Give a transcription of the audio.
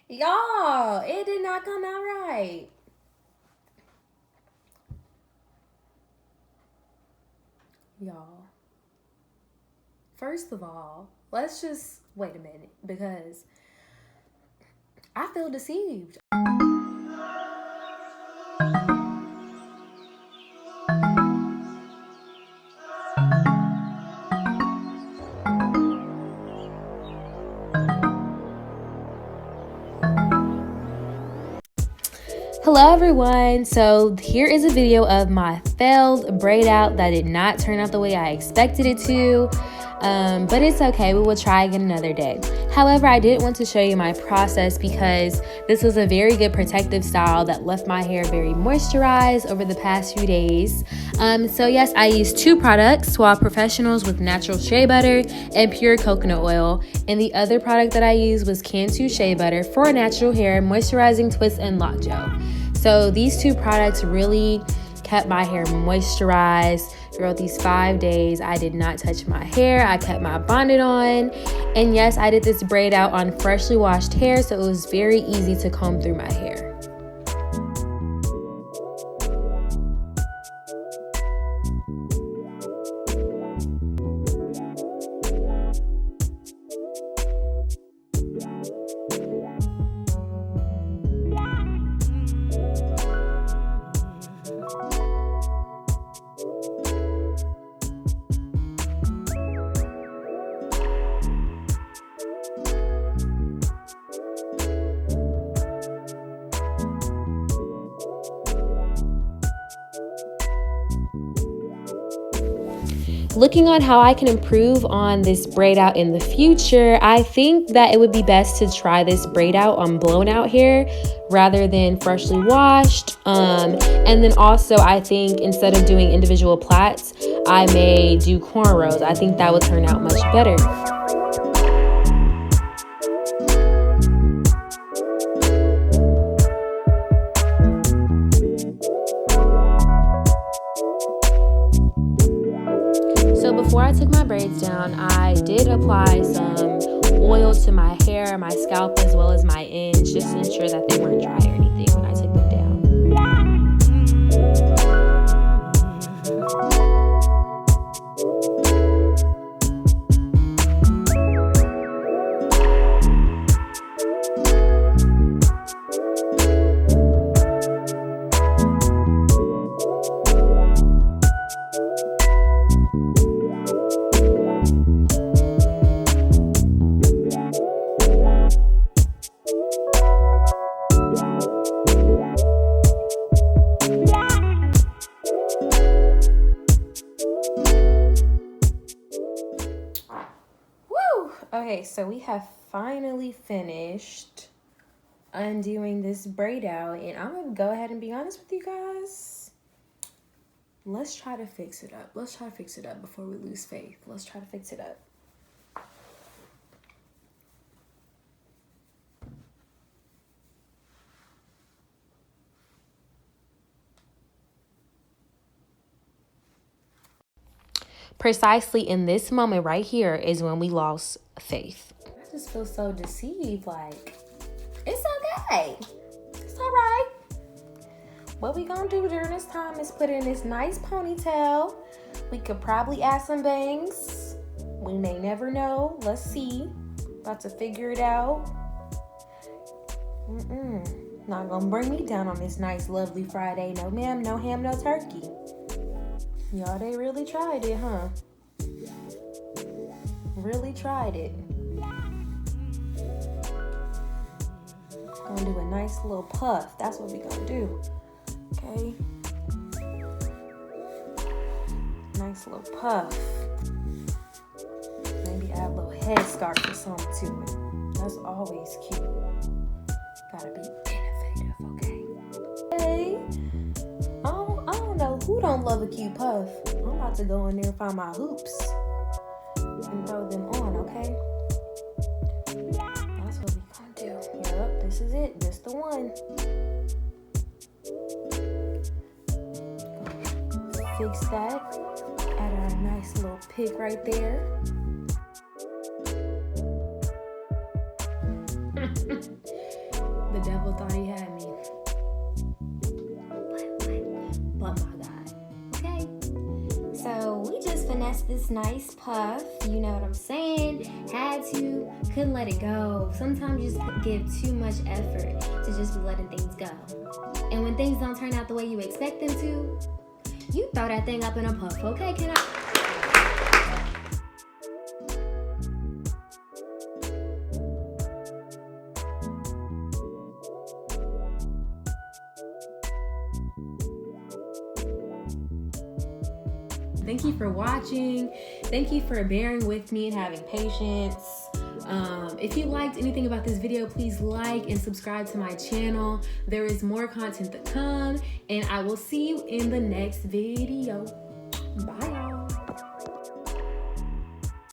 Y'all, it did not come out right. Y'all. First of all, let's just wait a minute because I feel deceived. Hello everyone, so here is a video of my failed braid out that did not turn out the way I expected it to, but it's okay, we will try again another day. However, I did want to show you my process because this was a very good protective style that left my hair very moisturized over the past few days. So yes, I used two products, Sauve Professionals with natural shea butter and pure coconut oil, and the other product that I used was Cantu shea butter for natural hair, moisturizing twist and lock gel. So these two products really kept my hair moisturized throughout these 5 days. I did not touch my hair. I kept my bonnet on. And yes, I did this braid out on freshly washed hair, so it was very easy to comb through my hair. Looking on how I can improve on this braid out in the future, I think that it would be best to try this braid out on blown out hair rather than freshly washed. And then also I think instead of doing individual plaits, I may do cornrows. I think that would turn out much better. So before I took my braids down, I did apply some oil to my hair, my scalp, as well as my ends, just to ensure that they weren't dry or anything when I took them down. Okay, so we have finally finished undoing this braid out, and I'm gonna go ahead and be honest with you guys. Let's try to fix it up. Let's try to fix it up before we lose faith. Let's try to fix it up. Precisely in this moment right here is when we lost faith. I just feel so deceived. Like, it's okay. It's all right. What we gonna do during this time is put in this nice ponytail. We could probably add some bangs. We may never know. Let's see. About to figure it out. Not gonna bring me down on this nice, lovely Friday. No ma'am, no ham, no turkey. Y'all, they really tried it, huh? Really tried it. Gonna do a nice little puff. That's what we gonna do. Okay. Nice little puff. Maybe add a little headscarf or something to it. That's always cute. Gotta be innovative, okay? Hey. I don't know who don't love a cute puff. I'm about to go in there and find my hoops and throw them on, okay? That's what we gonna do. Yep, this is it. This the one. Fix that. Add our nice little pick right there. The devil thought he had me. But my God. Okay. So we just finessed this nice puff. You know what I'm saying? Had to, couldn't let it go. Sometimes you just give too much effort to just be letting things go. And when things don't turn out the way you expect them to, you throw that thing up in a puff, okay? Can I? Thank you for watching. Thank you for bearing with me and having patience. If you liked anything about this video, please like and subscribe to my channel. There is more content to come, and I will see you in the next video. Bye.